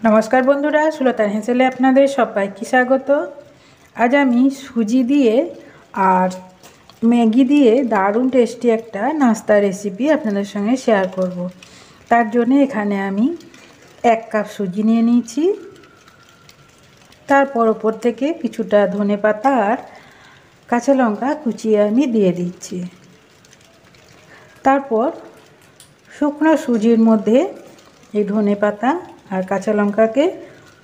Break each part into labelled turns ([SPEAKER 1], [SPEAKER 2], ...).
[SPEAKER 1] নমস্কার বন্ধুরা, সুলতান হেসেলে আপনাদের সবাইকে স্বাগত। আজ আমি সুজি দিয়ে আর ম্যাগি দিয়ে দারুণ টেস্টি একটা নাস্তা রেসিপি আপনাদের সঙ্গে শেয়ার করব। তার জন্য এখানে আমি 1 কাপ সুজি নিয়ে নিয়েছি। তারপর ওপর থেকে কিছুটা ধনেপাতা আর কাঁচা লঙ্কা কুচিয়ে আমি দিয়ে দিচ্ছি। তারপর শুকনো সুজির মধ্যে এই ধনেপাতা আর কাঁচা লঙ্কাকে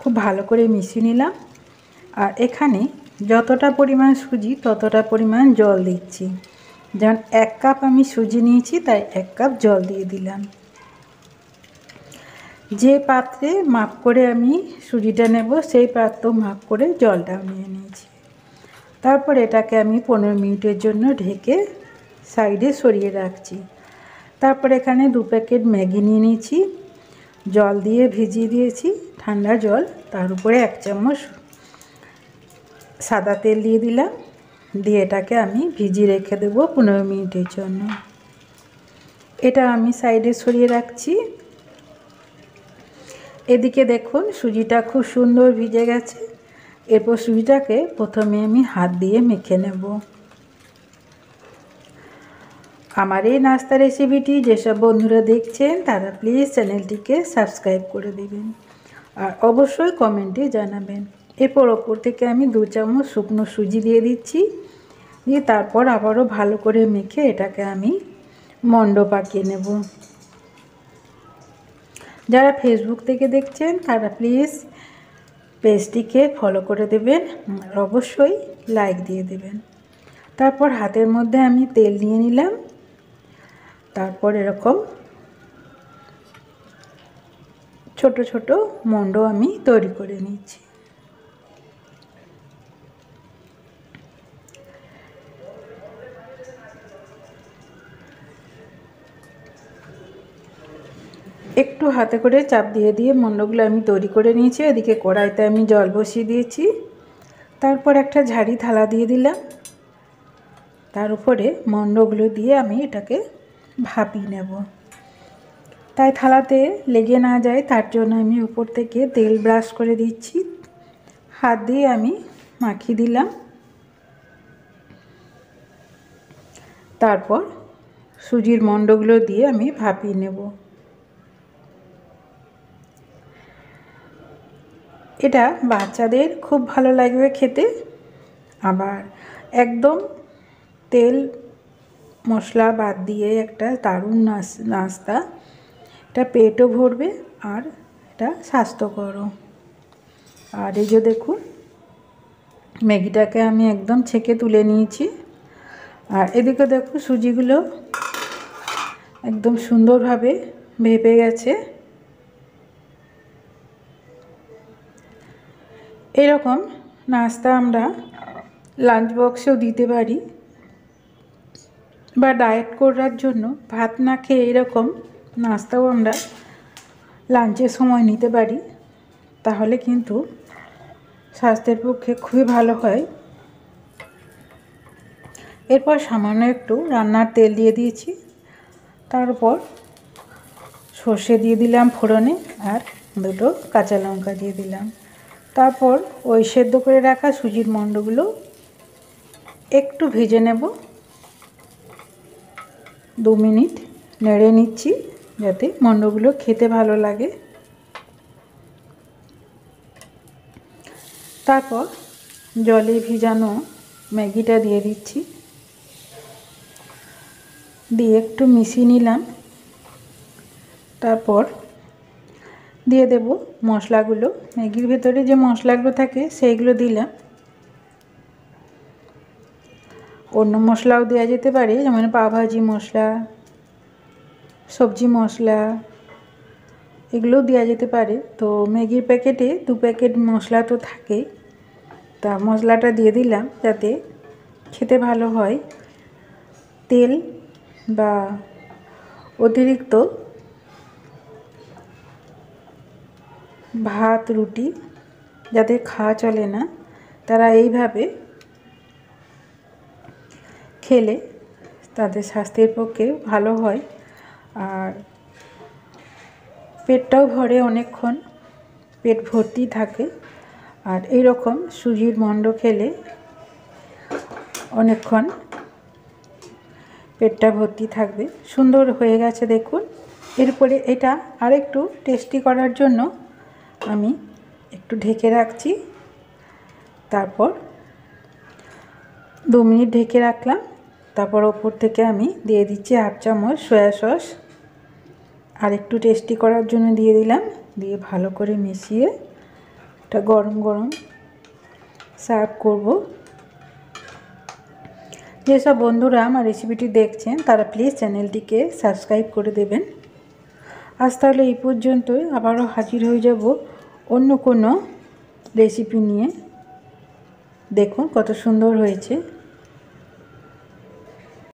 [SPEAKER 1] খুব ভালো করে মিশিয়ে নিলাম। আর এখানে যতটা পরিমাণ সুজি ততটা পরিমাণ জল দিচ্ছি। যেমন 1 কাপ আমি সুজি নিয়েছি, তাই 1 কাপ জল দিয়ে দিলাম। যে পাত্রে মাপ করে আমি সুজিটা নেব সেই পাত্র মাপ করে জলটাও নিয়ে নিয়েছি। তারপর এটাকে আমি 15 মিনিটের জন্য ঢেকে সাইডে সরিয়ে রাখছি। তারপর এখানে 2 প্যাকেট ম্যাগি নিয়ে নিয়েছি, জল দিয়ে ভিজিয়ে দিয়েছি, ঠান্ডা জল। তার উপরে 1 চামচ সাদা তেল দিয়ে দিলাম, দিয়ে এটাকে আমি ভিজিয়ে রেখে দেবো 15 মিনিটের জন্য। এটা আমি সাইডে সরিয়ে রাখছি। এদিকে দেখুন সুজিটা খুব সুন্দর ভিজে গেছে। এরপর সুজিটাকে প্রথমে আমি হাত দিয়ে মেখে নেব। আমার এই নাস্তা রেসিপিটি যেসব বন্ধুরা দেখছেন তারা প্লিজ চ্যানেলটিকে সাবস্ক্রাইব করে দেবেন আর অবশ্যই কমেন্টে জানাবেন। এরপর ওপর থেকে আমি 2 চামচ শুকনো সুজি দিয়ে দিচ্ছি, দিয়ে তারপর আবারও ভালো করে মেখে এটাকে আমি মণ্ড পাকিয়ে নেব। যারা ফেসবুক থেকে দেখছেন তারা প্লিজ পেজটিকে ফলো করে দেবেন আর অবশ্যই লাইক দিয়ে দেবেন। তারপর হাতের মধ্যে আমি তেল নিয়ে নিলাম। তারপর এরকম ছোট ছোট মণ্ড আমি তৈরি করে নিচ্ছি। একটু হাতে করে চাপ দিয়ে দিয়ে মণ্ডগুলো আমি তৈরি করে নিয়েছি। এদিকে কড়াইতে আমি জল বসিয়ে দিয়েছি। তারপর একটা ঝাড়ি থালা দিয়ে দিলাম, তার উপরে মণ্ডগুলো দিয়ে আমি এটাকে ভাপিয়ে নেব। তাই থালাতে লেগে না যায় তার জন্য আমি উপর থেকে তেল ব্রাশ করে দিচ্ছি, হাত দিয়ে আমি মাখিয়ে দিলাম। তারপর সুজির মণ্ডগুলো দিয়ে আমি ভাপিয়ে নেব। এটা বাচ্চাদের খুব ভালো লাগবে খেতে, আবার একদম তেল মশলা বাদ দিয়ে একটা দারুণ নাস্তা। এটা পেটও ভরবে আর এটা স্বাস্থ্যকরও। আর এই যে দেখুন ম্যাগিটাকে আমি একদম ছেঁকে তুলে নিয়েছি। আর এদিকে দেখুন সুজিগুলো একদম সুন্দরভাবে ভেপে গেছে। এরকম নাস্তা আমরা লাঞ্চ বক্সেও দিতে পারি, বা ডায়েট করার জন্য ভাত না খেয়ে এরকম নাস্তাও আমরা লাঞ্চের সময় নিতে পারি। তাহলে কিন্তু স্বাস্থ্যের পক্ষে খুবই ভালো হয়। এরপর সামান্য একটু রান্নার তেল দিয়ে দিয়েছি, তার উপর সর্ষে দিয়ে দিলাম ফোড়নে আর 2টো কাঁচা লঙ্কা দিয়ে দিলাম। তারপর ওই সেদ্ধ করে রাখা সুজির মণ্ডগুলো একটু ভেজে নেব। 2 মিনিট নেড়ে নিচ্ছি যাতে মণ্ডগুলো খেতে ভালো লাগে। তারপর জলে ভিজানো ম্যাগিটা দিয়ে দিচ্ছি, দিয়ে একটু মিশিয়ে নিলাম। তারপর দিয়ে দেব মশলাগুলো, ম্যাগির ভেতরে যে মশলাগুলো থাকে সেইগুলো দিলাম। অন্য মশলাও দেওয়া যেতে পারে, যেমন পাওভাজি মশলা, সবজি মশলা, এগুলোও দেওয়া যেতে পারে। তো ম্যাগির প্যাকেটে 2 প্যাকেট মশলা তো থাকে, তা মশলাটা দিয়ে দিলাম যাতে খেতে ভালো হয়। তেল বা অতিরিক্ত ভাত রুটি যাদের খাওয়া চলে না তারা এইভাবে খেলে তাদের স্বাস্থ্যের পক্ষে ভালো হয় আর পেটটাও ভরে অনেকক্ষণ। পেট ভর্তি থাকে। আর এই রকম সুজির মণ্ড খেলে অনেকক্ষণ পেটটা ভর্তি থাকবে। সুন্দর হয়ে গেছে দেখুন। এরপরে এটা আরেকটু টেস্টি করার জন্য আমি একটু ঢেকে রাখছি। তারপর 2 মিনিট ঢেকে রাখলাম। তারপর ওপর থেকে আমি দিয়ে দিচ্ছি 1/2 চামচ সয়া সস। আর একটু টেস্টি করার জন্য দিয়ে দিলাম। দিয়ে ভালো করে মিশিয়ে এটা গরম গরম সার্ভ করব। যেসব বন্ধুরা আমার রেসিপিটি দেখছেন তারা প্লিজ চ্যানেলটিকে সাবস্ক্রাইব করে দেবেন। আজ তাহলে এই পর্যন্তই। আবারও হাজির হয়ে যাব অন্য কোনো রেসিপি নিয়ে। দেখুন কত সুন্দর হয়েছে।